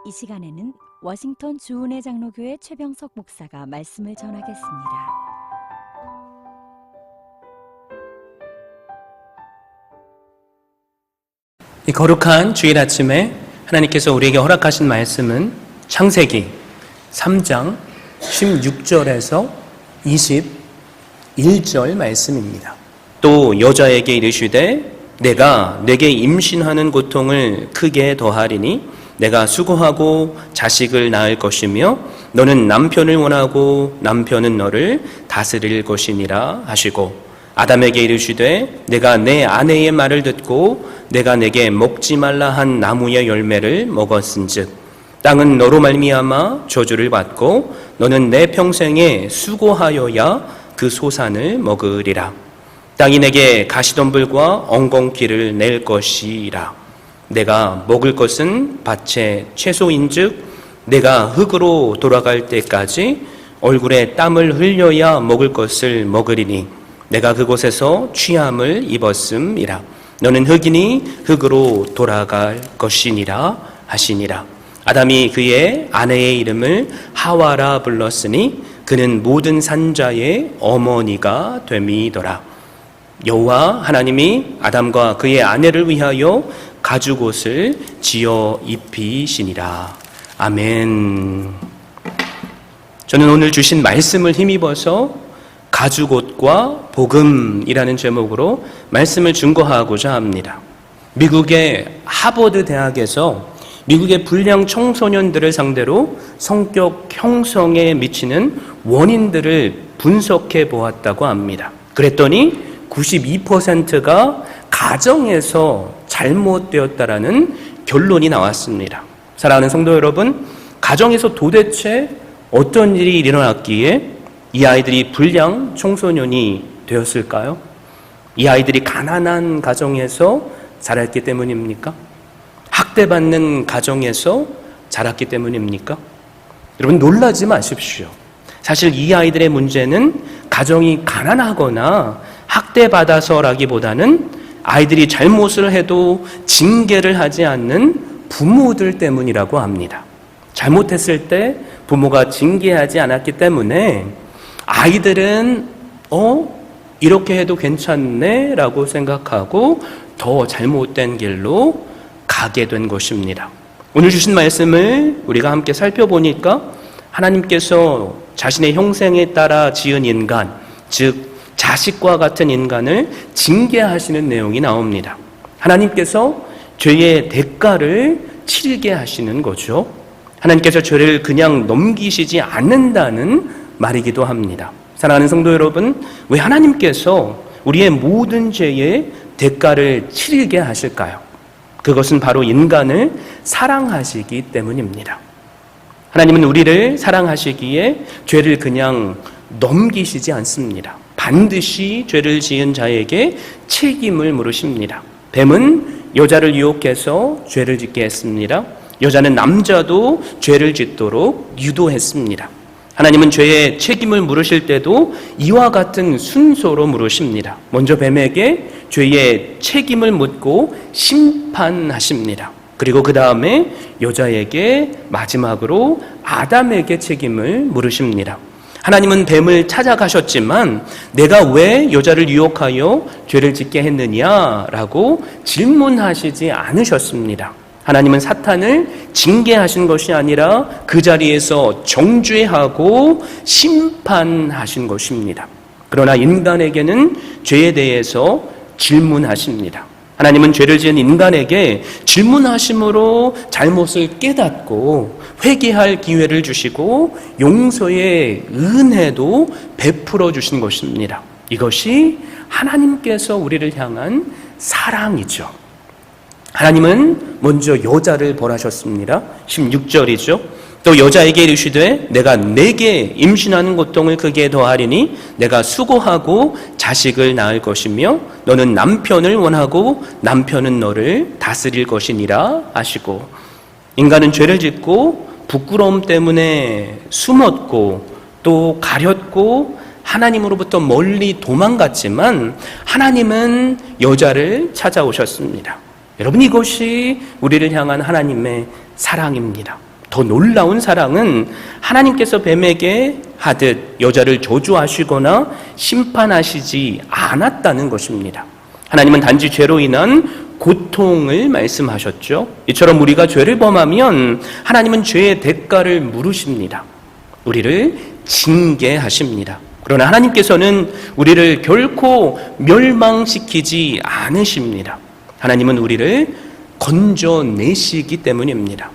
이 시간에는 워싱턴 주은혜 장로교회 최병석 목사가 말씀을 전하겠습니다. 이 거룩한 주일 아침에 하나님께서 우리에게 허락하신 말씀은 창세기 3장 16절에서 21절 말씀입니다. 또 여자에게 이르시되 내가 내게 임신하는 고통을 크게 더하리니 내가 수고하고 자식을 낳을 것이며 너는 남편을 원하고 남편은 너를 다스릴 것이니라 하시고 아담에게 이르시되 내가 내 아내의 말을 듣고 내가 내게 먹지 말라 한 나무의 열매를 먹었은즉 땅은 너로 말미암아 저주를 받고 너는 내 평생에 수고하여야 그 소산을 먹으리라. 땅이 내게 가시덤불과 엉겅퀴를 낼 것이라. 내가 먹을 것은 밭의 채소인즉 내가 흙으로 돌아갈 때까지 얼굴에 땀을 흘려야 먹을 것을 먹으리니 내가 그곳에서 취함을 입었음이라. 너는 흙이니 흙으로 돌아갈 것이니라 하시니라. 아담이 그의 아내의 이름을 하와라 불렀으니 그는 모든 산자의 어머니가 됨이더라. 여호와 하나님이 아담과 그의 아내를 위하여 가죽옷을 지어 입히시니라. 아멘. 저는 오늘 주신 말씀을 힘입어서 가죽옷과 복음이라는 제목으로 말씀을 증거하고자 합니다. 미국의 하버드 대학에서 미국의 불량 청소년들을 상대로 성격 형성에 미치는 원인들을 분석해 보았다고 합니다. 그랬더니 92%가 가정에서 잘못되었다라는 결론이 나왔습니다. 사랑하는 성도 여러분, 가정에서 도대체 어떤 일이 일어났기에 이 아이들이 불량 청소년이 되었을까요? 이 아이들이 가난한 가정에서 자랐기 때문입니까? 학대받는 가정에서 자랐기 때문입니까? 여러분 놀라지 마십시오. 사실 이 아이들의 문제는 가정이 가난하거나 학대받아서라기보다는 아이들이 잘못을 해도 징계를 하지 않는 부모들 때문이라고 합니다. 잘못했을 때 부모가 징계하지 않았기 때문에 아이들은 이렇게 해도 괜찮네 라고 생각하고 더 잘못된 길로 가게 된 것입니다. 오늘 주신 말씀을 우리가 함께 살펴보니까 하나님께서 자신의 형상에 따라 지은 인간, 즉 자식과 같은 인간을 징계하시는 내용이 나옵니다. 하나님께서 죄의 대가를 치르게 하시는 거죠. 하나님께서 죄를 그냥 넘기시지 않는다는 말이기도 합니다. 사랑하는 성도 여러분, 왜 하나님께서 우리의 모든 죄의 대가를 치르게 하실까요? 그것은 바로 인간을 사랑하시기 때문입니다. 하나님은 우리를 사랑하시기에 죄를 그냥 넘기시지 않습니다. 반드시 죄를 지은 자에게 책임을 물으십니다. 뱀은 여자를 유혹해서 죄를 짓게 했습니다. 여자는 남자도 죄를 짓도록 유도했습니다. 하나님은 죄의 책임을 물으실 때도 이와 같은 순서로 물으십니다. 먼저 뱀에게 죄의 책임을 묻고 심판하십니다. 그리고 그 다음에 여자에게 마지막으로 아담에게 책임을 물으십니다. 하나님은 뱀을 찾아가셨지만 내가 왜 여자를 유혹하여 죄를 짓게 했느냐라고 질문하시지 않으셨습니다. 하나님은 사탄을 징계하신 것이 아니라 그 자리에서 정죄하고 심판하신 것입니다. 그러나 인간에게는 죄에 대해서 질문하십니다. 하나님은 죄를 지은 인간에게 질문하심으로 잘못을 깨닫고 회개할 기회를 주시고 용서의 은혜도 베풀어 주신 것입니다. 이것이 하나님께서 우리를 향한 사랑이죠. 하나님은 먼저 여자를 벌하셨습니다. 16절이죠. 또 여자에게 이르시되 내가 내게 임신하는 고통을 크게 더하리니 내가 수고하고 자식을 낳을 것이며 너는 남편을 원하고 남편은 너를 다스릴 것이니라 하시고, 인간은 죄를 짓고 부끄러움 때문에 숨었고 또 가렸고 하나님으로부터 멀리 도망갔지만 하나님은 여자를 찾아오셨습니다. 여러분, 이것이 우리를 향한 하나님의 사랑입니다. 더 놀라운 사랑은 하나님께서 뱀에게 하듯 여자를 저주하시거나 심판하시지 않았다는 것입니다. 하나님은 단지 죄로 인한 고통을 말씀하셨죠. 이처럼 우리가 죄를 범하면 하나님은 죄의 대가를 물으십니다. 우리를 징계하십니다. 그러나 하나님께서는 우리를 결코 멸망시키지 않으십니다. 하나님은 우리를 건져내시기 때문입니다.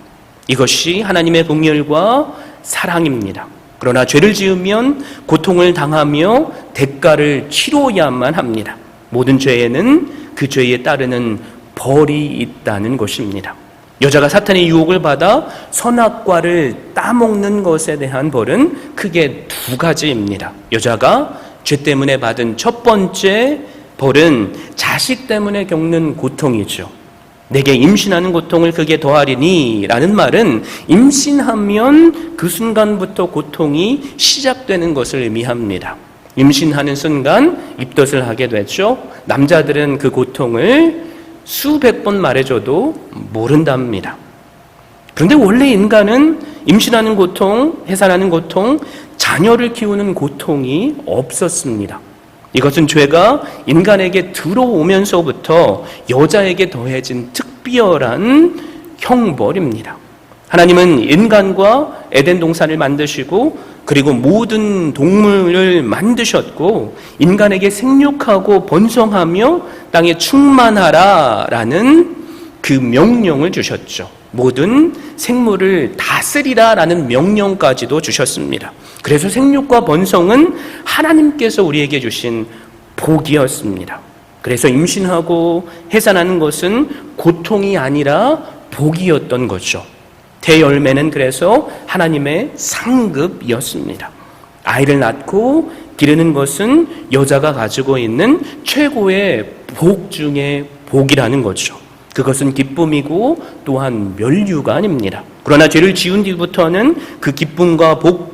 이것이 하나님의 긍휼과 사랑입니다. 그러나 죄를 지으면 고통을 당하며 대가를 치러야만 합니다. 모든 죄에는 그 죄에 따르는 벌이 있다는 것입니다. 여자가 사탄의 유혹을 받아 선악과를 따먹는 것에 대한 벌은 크게 두 가지입니다. 여자가 죄 때문에 받은 첫 번째 벌은 자식 때문에 겪는 고통이죠. 내게 임신하는 고통을 크게 더하리니 라는 말은 임신하면 그 순간부터 고통이 시작되는 것을 의미합니다. 임신하는 순간 입덧을 하게 되죠. 남자들은 그 고통을 수백 번 말해줘도 모른답니다. 그런데 원래 인간은 임신하는 고통, 해산하는 고통, 자녀를 키우는 고통이 없었습니다. 이것은 죄가 인간에게 들어오면서부터 여자에게 더해진 특별한 형벌입니다. 하나님은 인간과 에덴 동산을 만드시고 그리고 모든 동물을 만드셨고 인간에게 생육하고 번성하며 땅에 충만하라라는 그 명령을 주셨죠. 모든 생물을 다스리라라는 명령까지도 주셨습니다. 그래서 생육과 번성은 하나님께서 우리에게 주신 복이었습니다. 그래서 임신하고 해산하는 것은 고통이 아니라 복이었던 거죠. 대열매는 그래서 하나님의 상급이었습니다. 아이를 낳고 기르는 것은 여자가 가지고 있는 최고의 복 중의 복이라는 거죠. 그것은 기쁨이고 또한 면류가 아닙니다. 그러나 죄를 지은 뒤부터는 그 기쁨과 복,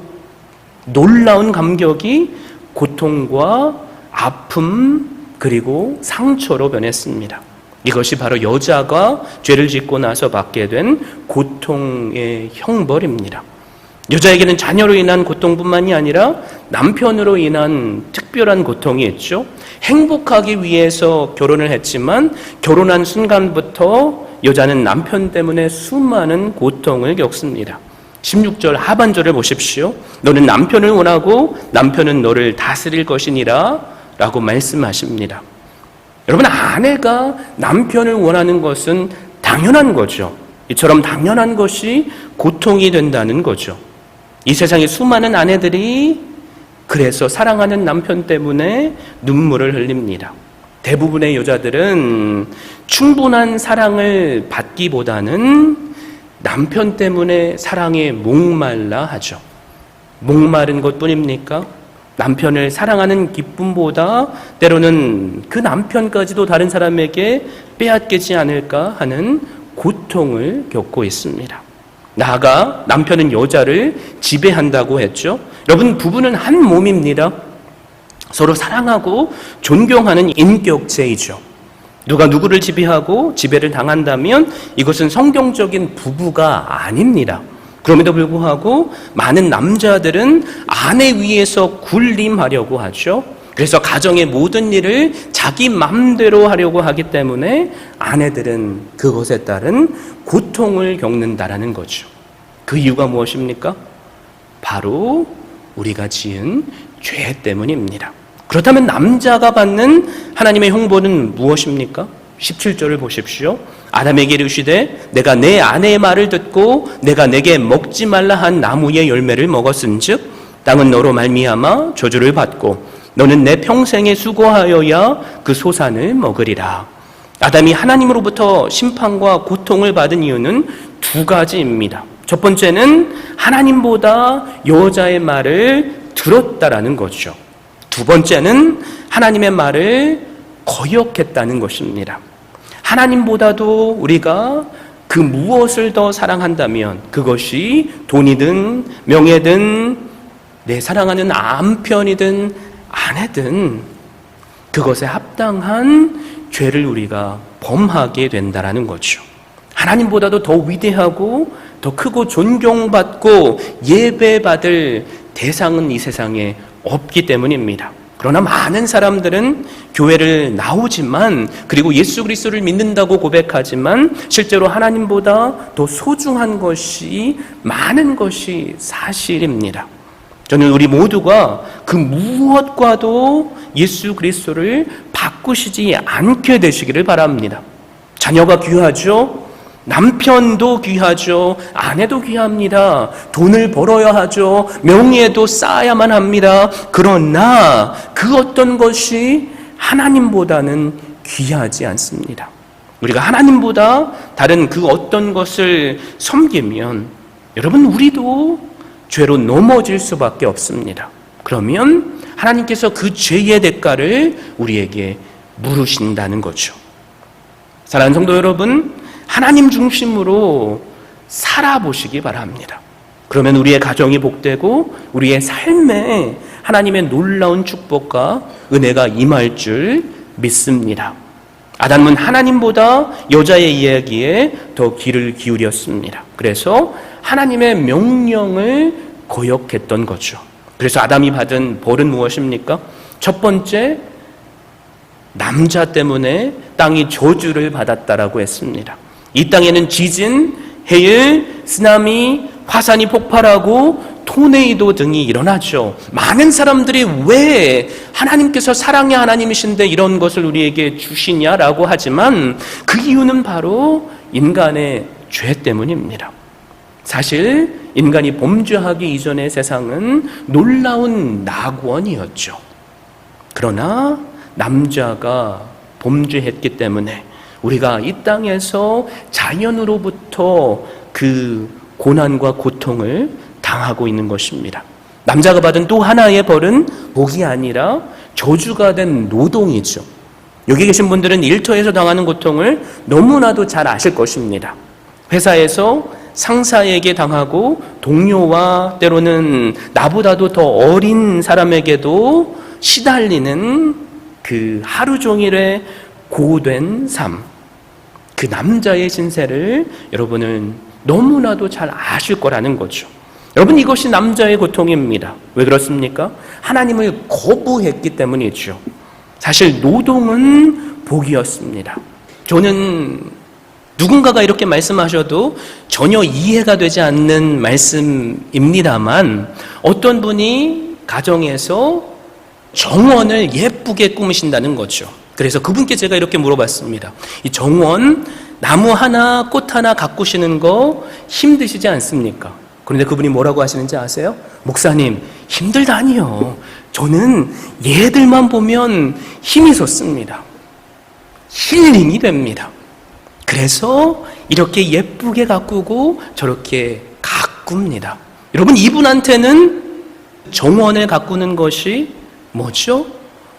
놀라운 감격이 고통과 아픔 그리고 상처로 변했습니다. 이것이 바로 여자가 죄를 짓고 나서 받게 된 고통의 형벌입니다. 여자에게는 자녀로 인한 고통뿐만이 아니라 남편으로 인한 특별한 고통이 있죠. 행복하기 위해서 결혼을 했지만 결혼한 순간부터 여자는 남편 때문에 수많은 고통을 겪습니다. 16절 하반절을 보십시오. 너는 남편을 원하고 남편은 너를 다스릴 것이니라 라고 말씀하십니다. 여러분, 아내가 남편을 원하는 것은 당연한 거죠. 이처럼 당연한 것이 고통이 된다는 거죠. 이 세상에 수많은 아내들이 그래서 사랑하는 남편 때문에 눈물을 흘립니다. 대부분의 여자들은 충분한 사랑을 받기보다는 남편 때문에 사랑에 목말라 하죠. 목마른 것뿐입니까? 남편을 사랑하는 기쁨보다 때로는 그 남편까지도 다른 사람에게 빼앗기지 않을까 하는 고통을 겪고 있습니다. 나아가 남편은 여자를 지배한다고 했죠. 여러분, 부부는 한 몸입니다. 서로 사랑하고 존경하는 인격체이죠. 누가 누구를 지배하고 지배를 당한다면 이것은 성경적인 부부가 아닙니다. 그럼에도 불구하고 많은 남자들은 아내 위에서 군림하려고 하죠. 그래서 가정의 모든 일을 자기 맘대로 하려고 하기 때문에 아내들은 그것에 따른 고통을 겪는다라는 거죠. 그 이유가 무엇입니까? 바로 우리가 지은 죄 때문입니다. 그렇다면 남자가 받는 하나님의 형벌은 무엇입니까? 17절을 보십시오. 아담에게 이르시되 내가 내 아내의 말을 듣고 내가 내게 먹지 말라 한 나무의 열매를 먹었은즉 땅은 너로 말미암아 저주를 받고 너는 내 평생에 수고하여야 그 소산을 먹으리라. 아담이 하나님으로부터 심판과 고통을 받은 이유는 두 가지입니다. 첫 번째는 하나님보다 여자의 말을 들었다라는 거죠. 두 번째는 하나님의 말을 거역했다는 것입니다. 하나님보다도 우리가 그 무엇을 더 사랑한다면 그것이 돈이든 명예든 내 사랑하는 남편이든 아내든 그것에 합당한 죄를 우리가 범하게 된다라는 거죠. 하나님보다도 더 위대하고 더 크고 존경받고 예배받을 대상은 이 세상에 없기 때문입니다. 그러나 많은 사람들은 교회를 나오지만, 그리고 예수 그리스도를 믿는다고 고백하지만 실제로 하나님보다 더 소중한 것이 많은 것이 사실입니다. 저는 우리 모두가 그 무엇과도 예수 그리스도를 바꾸시지 않게 되시기를 바랍니다. 자녀가 귀하죠. 남편도 귀하죠. 아내도 귀합니다. 돈을 벌어야 하죠. 명예도 쌓아야만 합니다. 그러나 그 어떤 것이 하나님보다는 귀하지 않습니다. 우리가 하나님보다 다른 그 어떤 것을 섬기면 여러분, 우리도 죄로 넘어질 수밖에 없습니다. 그러면 하나님께서 그 죄의 대가를 우리에게 물으신다는 거죠. 사랑하는 성도 여러분, 하나님 중심으로 살아보시기 바랍니다. 그러면 우리의 가정이 복되고 우리의 삶에 하나님의 놀라운 축복과 은혜가 임할 줄 믿습니다. 아담은 하나님보다 여자의 이야기에 더 귀를 기울였습니다. 그래서 하나님의 명령을 거역했던 거죠. 그래서 아담이 받은 벌은 무엇입니까? 첫 번째, 남자 때문에 땅이 저주를 받았다라고 했습니다. 이 땅에는 지진, 해일, 쓰나미, 화산이 폭발하고 토네이도 등이 일어나죠. 많은 사람들이 왜 하나님께서 사랑의 하나님이신데 이런 것을 우리에게 주시냐라고 하지만 그 이유는 바로 인간의 죄 때문입니다. 사실 인간이 범죄하기 이전의 세상은 놀라운 낙원이었죠. 그러나 남자가 범죄했기 때문에 우리가 이 땅에서 자연으로부터 그 고난과 고통을 당하고 있는 것입니다. 남자가 받은 또 하나의 벌은 복이 아니라 저주가 된 노동이죠. 여기 계신 분들은 일터에서 당하는 고통을 너무나도 잘 아실 것입니다. 회사에서 상사에게 당하고 동료와 때로는 나보다도 더 어린 사람에게도 시달리는 그 하루 종일의 고된 삶, 그 남자의 신세를 여러분은 너무나도 잘 아실 거라는 거죠. 여러분, 이것이 남자의 고통입니다. 왜 그렇습니까? 하나님을 거부했기 때문이죠. 사실 노동은 복이었습니다. 저는 누군가가 이렇게 말씀하셔도 전혀 이해가 되지 않는 말씀입니다만, 어떤 분이 가정에서 정원을 예쁘게 꾸미신다는 거죠. 그래서 그분께 제가 이렇게 물어봤습니다. 이 정원, 나무 하나, 꽃 하나 가꾸시는 거 힘드시지 않습니까? 그런데 그분이 뭐라고 하시는지 아세요? 목사님, 힘들다니요. 저는 얘들만 보면 힘이 솟습니다. 힐링이 됩니다. 그래서 이렇게 예쁘게 가꾸고 저렇게 가꿉니다. 여러분, 이분한테는 정원을 가꾸는 것이 뭐죠?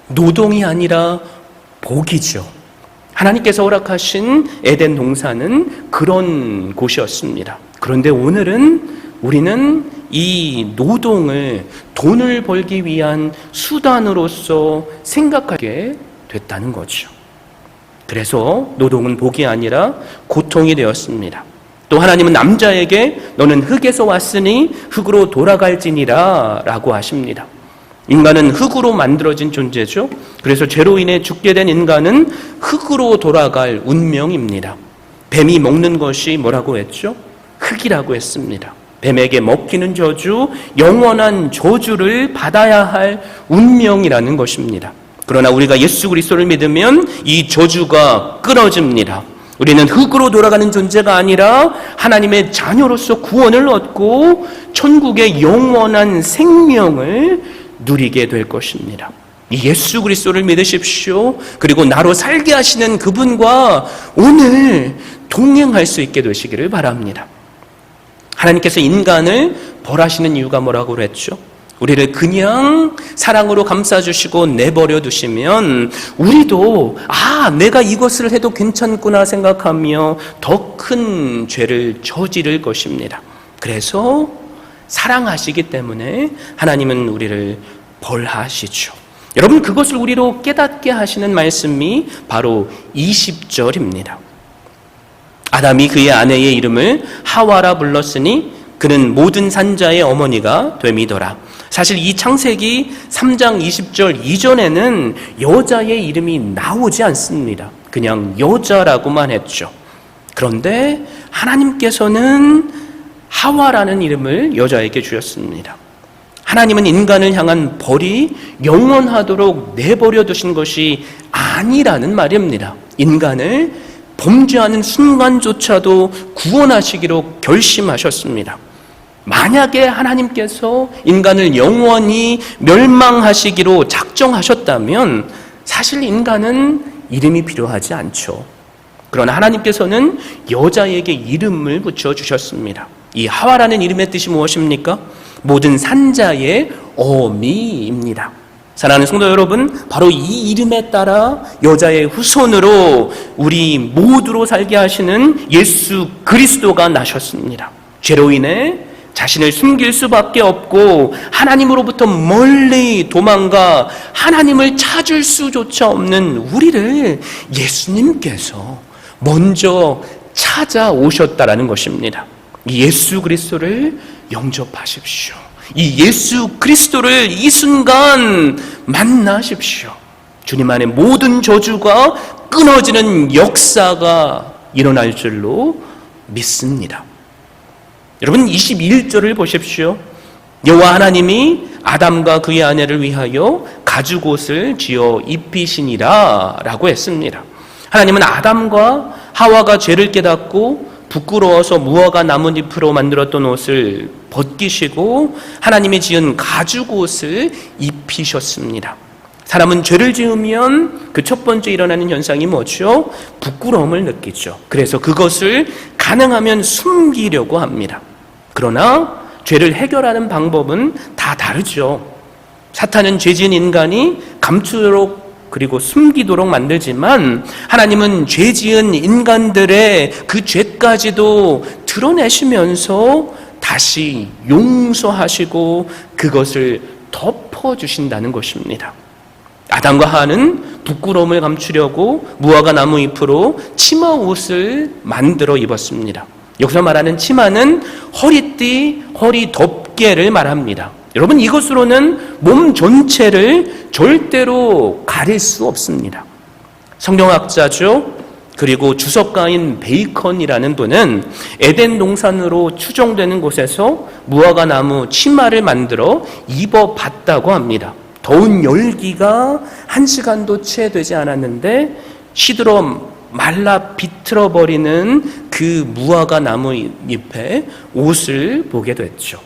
노동이 아니라 복이죠. 하나님께서 허락하신 에덴 동산은 그런 곳이었습니다. 그런데 오늘은 우리는 이 노동을 돈을 벌기 위한 수단으로서 생각하게 됐다는 거죠. 그래서 노동은 복이 아니라 고통이 되었습니다. 또 하나님은 남자에게 너는 흙에서 왔으니 흙으로 돌아갈지니라 라고 하십니다. 인간은 흙으로 만들어진 존재죠. 그래서 죄로 인해 죽게 된 인간은 흙으로 돌아갈 운명입니다. 뱀이 먹는 것이 뭐라고 했죠? 흙이라고 했습니다. 뱀에게 먹히는 저주, 영원한 저주를 받아야 할 운명이라는 것입니다. 그러나 우리가 예수 그리스도를 믿으면 이 저주가 끊어집니다. 우리는 흙으로 돌아가는 존재가 아니라 하나님의 자녀로서 구원을 얻고 천국의 영원한 생명을 누리게 될 것입니다. 이 예수 그리스도를 믿으십시오. 그리고 나로 살게 하시는 그분과 오늘 동행할 수 있게 되시기를 바랍니다. 하나님께서 인간을 벌하시는 이유가 뭐라고 그랬죠? 우리를 그냥 사랑으로 감싸주시고 내버려 두시면 우리도 내가 이것을 해도 괜찮구나 생각하며 더 큰 죄를 저지를 것입니다. 그래서 사랑하시기 때문에 하나님은 우리를 벌하시죠. 여러분, 그것을 우리로 깨닫게 하시는 말씀이 바로 20절입니다. 아담이 그의 아내의 이름을 하와라 불렀으니 그는 모든 산자의 어머니가 됨이더라. 사실 이 창세기 3장 20절 이전에는 여자의 이름이 나오지 않습니다. 그냥 여자라고만 했죠. 그런데 하나님께서는 하와라는 이름을 여자에게 주셨습니다. 하나님은 인간을 향한 벌이 영원하도록 내버려 두신 것이 아니라는 말입니다. 인간을 범죄하는 순간조차도 구원하시기로 결심하셨습니다. 만약에 하나님께서 인간을 영원히 멸망하시기로 작정하셨다면 사실 인간은 이름이 필요하지 않죠. 그러나 하나님께서는 여자에게 이름을 붙여주셨습니다. 이 하와라는 이름의 뜻이 무엇입니까? 모든 산자의 어미입니다. 사랑하는 성도 여러분, 바로 이 이름에 따라 여자의 후손으로 우리 모두로 살게 하시는 예수 그리스도가 나셨습니다. 죄로 인해 자신을 숨길 수밖에 없고 하나님으로부터 멀리 도망가 하나님을 찾을 수조차 없는 우리를 예수님께서 먼저 찾아오셨다라는 것입니다. 이 예수 그리스도를 영접하십시오. 이 예수 그리스도를 이 순간 만나십시오. 주님 안에 모든 저주가 끊어지는 역사가 일어날 줄로 믿습니다. 여러분 21절을 보십시오. 여호와 하나님이 아담과 그의 아내를 위하여 가죽옷을 지어 입히시니라 라고 했습니다. 하나님은 아담과 하와가 죄를 깨닫고 부끄러워서 무화과 나뭇잎으로 만들었던 옷을 벗기시고 하나님이 지은 가죽옷을 입히셨습니다. 사람은 죄를 지으면 그 첫 번째 일어나는 현상이 뭐죠? 부끄러움을 느끼죠. 그래서 그것을 가능하면 숨기려고 합니다. 그러나 죄를 해결하는 방법은 다 다르죠. 사탄은 죄진 인간이 감추도록 그리고 숨기도록 만들지만 하나님은 죄 지은 인간들의 그 죄까지도 드러내시면서 다시 용서하시고 그것을 덮어주신다는 것입니다. 아담과 하와는 부끄러움을 감추려고 무화과 나무 잎으로 치마 옷을 만들어 입었습니다. 여기서 말하는 치마는 허리띠, 허리 덮개를 말합니다. 여러분 이것으로는 몸 전체를 절대로 가릴 수 없습니다. 성경학자죠. 그리고 주석가인 베이컨이라는 분은 에덴 동산으로 추정되는 곳에서 무화과 나무 치마를 만들어 입어봤다고 합니다. 더운 열기가 1시간도 채 되지 않았는데 시들어 말라 비틀어버리는 그 무화과 나무 잎에 옷을 보게 됐죠.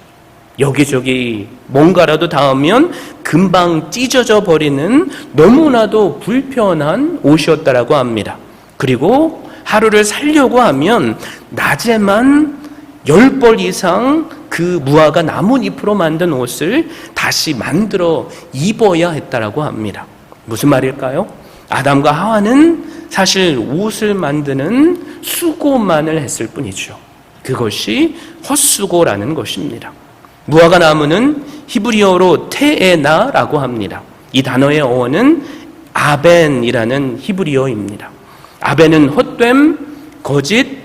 여기저기 뭔가라도 닿으면 금방 찢어져 버리는 너무나도 불편한 옷이었다라고 합니다. 그리고 하루를 살려고 하면 낮에만 10벌 이상 그 무화과 나뭇잎으로 만든 옷을 다시 만들어 입어야 했다라고 합니다. 무슨 말일까요? 아담과 하와는 사실 옷을 만드는 수고만을 했을 뿐이죠. 그것이 헛수고라는 것입니다. 무화과 나무는 히브리어로 테에나라고 합니다. 이 단어의 어원은 아벤이라는 히브리어입니다. 아벤은 헛됨, 거짓,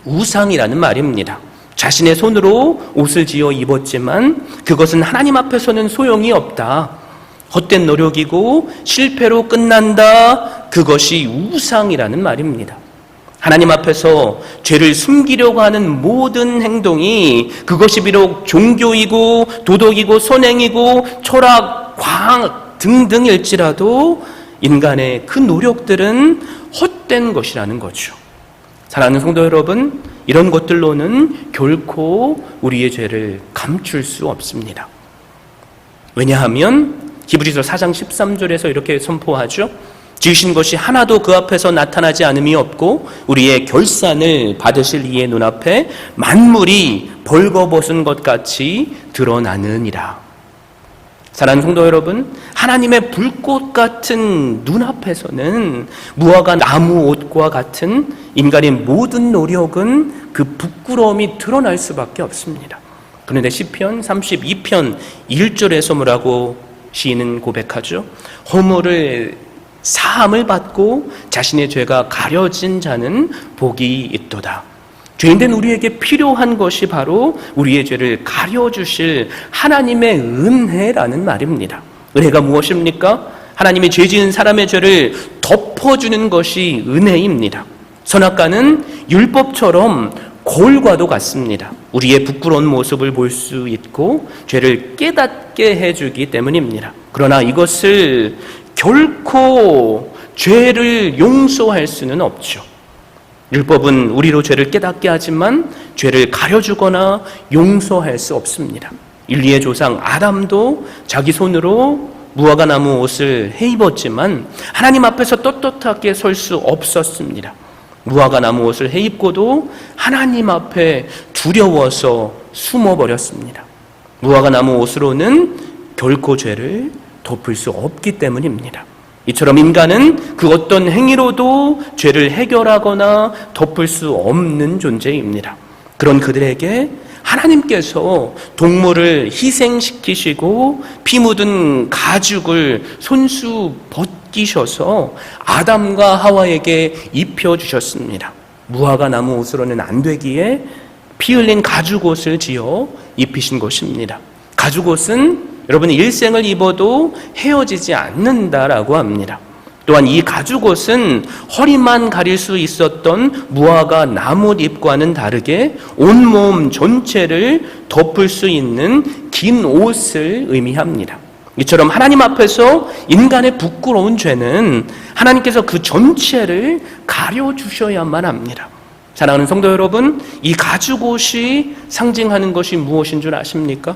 우상이라는 말입니다. 자신의 손으로 옷을 지어 입었지만 그것은 하나님 앞에서는 소용이 없다. 헛된 노력이고 실패로 끝난다. 그것이 우상이라는 말입니다. 하나님 앞에서 죄를 숨기려고 하는 모든 행동이 그것이 비록 종교이고 도덕이고 선행이고 철학, 과학 등등일지라도 인간의 그 노력들은 헛된 것이라는 거죠. 사랑하는 성도 여러분, 이런 것들로는 결코 우리의 죄를 감출 수 없습니다. 왜냐하면 히브리서 4장 13절에서 이렇게 선포하죠. 지으신 것이 하나도 그 앞에서 나타나지 않음이 없고 우리의 결산을 받으실 이의 눈앞에 만물이 벌거벗은 것 같이 드러나느니라. 사랑하는 성도 여러분, 하나님의 불꽃 같은 눈앞에서는 무화과 나무 옷과 같은 인간의 모든 노력은 그 부끄러움이 드러날 수밖에 없습니다. 그런데 시편 32편 1절에서 뭐라고 시인은 고백하죠? 허물을 사함을 받고 자신의 죄가 가려진 자는 복이 있도다. 죄인된 우리에게 필요한 것이 바로 우리의 죄를 가려주실 하나님의 은혜라는 말입니다. 은혜가 무엇입니까? 하나님이 죄 지은 사람의 죄를 덮어주는 것이 은혜입니다. 선악과는 율법처럼 거울과도 같습니다. 우리의 부끄러운 모습을 볼 수 있고 죄를 깨닫게 해주기 때문입니다. 그러나 이것을 결코 죄를 용서할 수는 없죠. 율법은 우리로 죄를 깨닫게 하지만 죄를 가려주거나 용서할 수 없습니다. 인류의 조상 아담도 자기 손으로 무화과 나무 옷을 해 입었지만 하나님 앞에서 떳떳하게 설 수 없었습니다. 무화과 나무 옷을 해 입고도 하나님 앞에 두려워서 숨어버렸습니다. 무화과 나무 옷으로는 결코 죄를 덮을 수 없기 때문입니다. 이처럼 인간은 그 어떤 행위로도 죄를 해결하거나 덮을 수 없는 존재입니다. 그런 그들에게 하나님께서 동물을 희생시키시고 피 묻은 가죽을 손수 벗기셔서 아담과 하와에게 입혀주셨습니다. 무화과 나무 옷으로는 안 되기에 피 흘린 가죽 옷을 지어 입히신 것입니다. 가죽 옷은 여러분 일생을 입어도 헤어지지 않는다라고 합니다. 또한 이 가죽옷은 허리만 가릴 수 있었던 무화과 나뭇잎과는 다르게 온몸 전체를 덮을 수 있는 긴 옷을 의미합니다. 이처럼 하나님 앞에서 인간의 부끄러운 죄는 하나님께서 그 전체를 가려주셔야만 합니다. 사랑하는 성도 여러분, 이 가죽옷이 상징하는 것이 무엇인 줄 아십니까?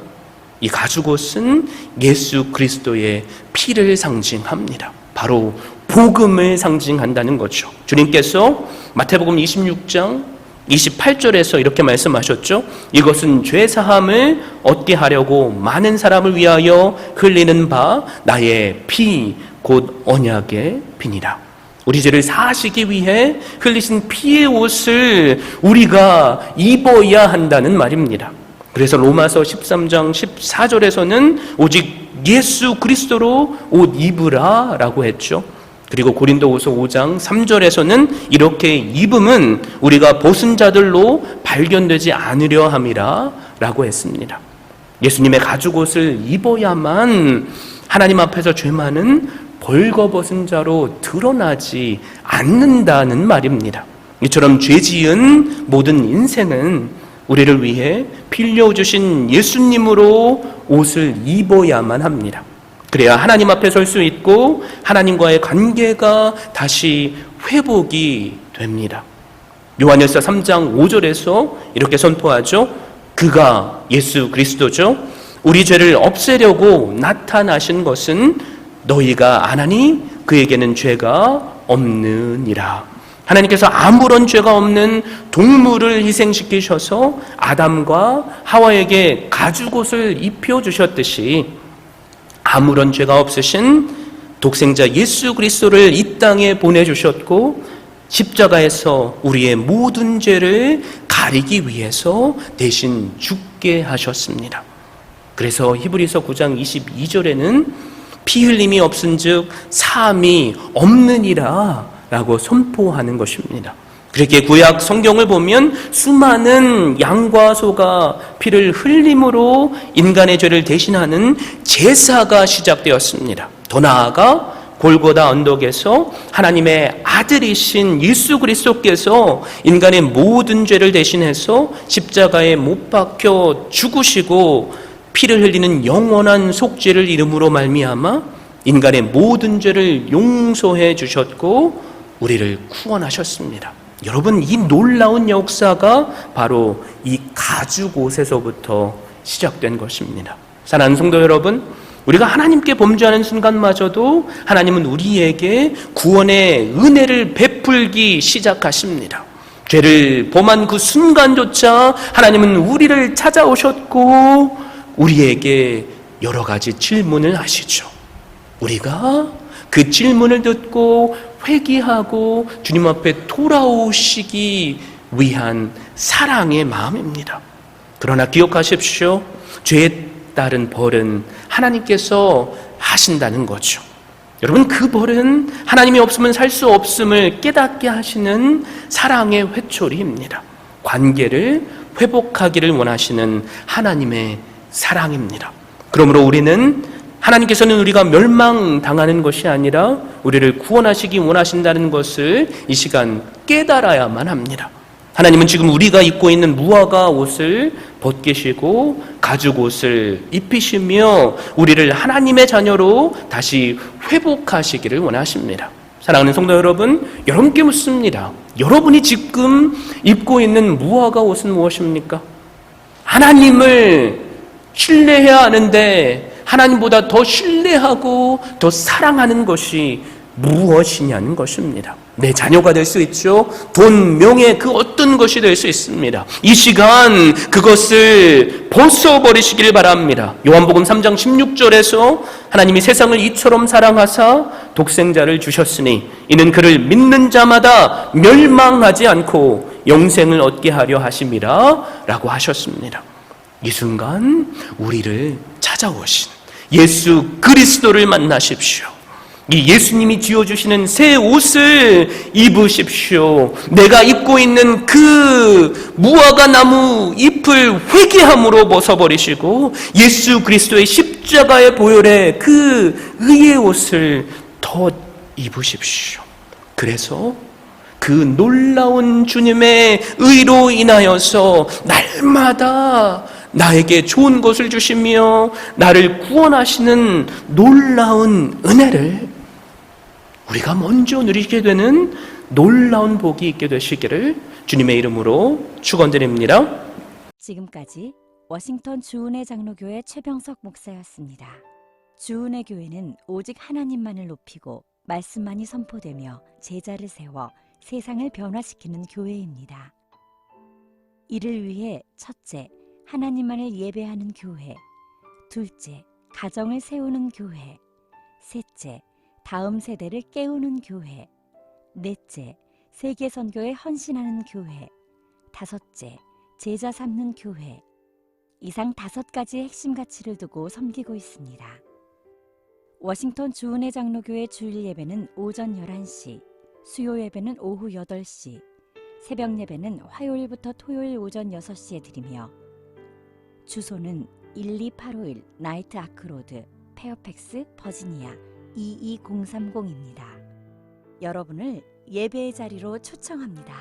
이 가죽옷은 예수 그리스도의 피를 상징합니다. 바로 복음을 상징한다는 거죠. 주님께서 마태복음 26장 28절에서 이렇게 말씀하셨죠. 이것은 죄사함을 얻게 하려고 많은 사람을 위하여 흘리는 바 나의 피 곧 언약의 피니라. 우리 죄를 사하시기 위해 흘리신 피의 옷을 우리가 입어야 한다는 말입니다. 그래서 로마서 13장 14절에서는 오직 예수 그리스도로 옷 입으라 라고 했죠. 그리고 고린도후서 5장 3절에서는 이렇게 입음은 우리가 벗은 자들로 발견되지 않으려 함이라 라고 했습니다. 예수님의 가죽옷을 입어야만 하나님 앞에서 죄 많은 벌거벗은 자로 드러나지 않는다는 말입니다. 이처럼 죄 지은 모든 인생은 우리를 위해 피 흘려주신 예수님으로 옷을 입어야만 합니다. 그래야 하나님 앞에 설 수 있고 하나님과의 관계가 다시 회복이 됩니다. 요한일서 3장 5절에서 이렇게 선포하죠. 그가 예수 그리스도죠. 우리 죄를 없애려고 나타나신 것은 너희가 아나니 그에게는 죄가 없느니라. 하나님께서 아무런 죄가 없는 동물을 희생시키셔서 아담과 하와에게 가죽옷을 입혀주셨듯이 아무런 죄가 없으신 독생자 예수 그리스도를 이 땅에 보내주셨고 십자가에서 우리의 모든 죄를 가리기 위해서 대신 죽게 하셨습니다. 그래서 히브리서 9장 22절에는 피 흘림이 없은즉 사함이 없느니라 라고 선포하는 것입니다. 그렇게 구약 성경을 보면 수많은 양과 소가 피를 흘림으로 인간의 죄를 대신하는 제사가 시작되었습니다. 더 나아가 골고다 언덕에서 하나님의 아들이신 예수 그리스도께서 인간의 모든 죄를 대신해서 십자가에 못 박혀 죽으시고 피를 흘리는 영원한 속죄를 이름으로 말미암아 인간의 모든 죄를 용서해 주셨고 우리를 구원하셨습니다. 여러분, 이 놀라운 역사가 바로 이 가죽옷에서부터 시작된 것입니다. 사랑하는 성도 여러분, 우리가 하나님께 범죄하는 순간마저도 하나님은 우리에게 구원의 은혜를 베풀기 시작하십니다. 죄를 범한 그 순간조차 하나님은 우리를 찾아오셨고 우리에게 여러 가지 질문을 하시죠. 우리가 그 질문을 듣고 회개하고 주님 앞에 돌아오시기 위한 사랑의 마음입니다. 그러나 기억하십시오. 죄에 따른 벌은 하나님께서 하신다는 거죠. 여러분, 그 벌은 하나님이 없으면 살 수 없음을 깨닫게 하시는 사랑의 회초리입니다. 관계를 회복하기를 원하시는 하나님의 사랑입니다. 그러므로 우리는 하나님께서는 우리가 멸망당하는 것이 아니라 우리를 구원하시기 원하신다는 것을 이 시간 깨달아야만 합니다. 하나님은 지금 우리가 입고 있는 무화과 옷을 벗기시고 가죽 옷을 입히시며 우리를 하나님의 자녀로 다시 회복하시기를 원하십니다. 사랑하는 성도 여러분, 여러분께 묻습니다. 여러분이 지금 입고 있는 무화과 옷은 무엇입니까? 하나님을 신뢰해야 하는데 하나님보다 더 신뢰하고 더 사랑하는 것이 무엇이냐는 것입니다. 내 자녀가 될 수 있죠. 돈, 명예, 그 어떤 것이 될 수 있습니다. 이 시간 그것을 벗어버리시기를 바랍니다. 요한복음 3장 16절에서 하나님이 세상을 이처럼 사랑하사 독생자를 주셨으니 이는 그를 믿는 자마다 멸망하지 않고 영생을 얻게 하려 하심이라 라고 하셨습니다. 이 순간 우리를 찾아오신 예수 그리스도를 만나십시오. 이 예수님이 지어주시는 새 옷을 입으십시오. 내가 입고 있는 그 무화과 나무 잎을 회개함으로 벗어버리시고 예수 그리스도의 십자가의 보혈의 그 의의 옷을 더 입으십시오. 그래서 그 놀라운 주님의 의로 인하여서 날마다 나에게 좋은 것을 주시며 나를 구원하시는 놀라운 은혜를 우리가 먼저 누리게 되는 놀라운 복이 있게 되시기를 주님의 이름으로 축원드립니다. 지금까지 워싱턴 주은혜 장로교회 최병석 목사였습니다. 주은혜 교회는 오직 하나님만을 높이고 말씀만이 선포되며 제자를 세워 세상을 변화시키는 교회입니다. 이를 위해 첫째, 하나님만을 예배하는 교회, 둘째, 가정을 세우는 교회, 셋째, 다음 세대를 깨우는 교회, 넷째, 세계 선교에 헌신하는 교회, 다섯째, 제자 삼는 교회. 이상 5가지의 핵심 가치를 두고 섬기고 있습니다. 워싱턴 주은혜 장로교회 주일 예배는 오전 11시, 수요 예배는 오후 8시, 새벽 예배는 화요일부터 토요일 오전 6시에 드리며 주소는 12851 나이트 아크로드, 페어팩스, 버지니아 22030입니다. 여러분을 예배의 자리로 초청합니다.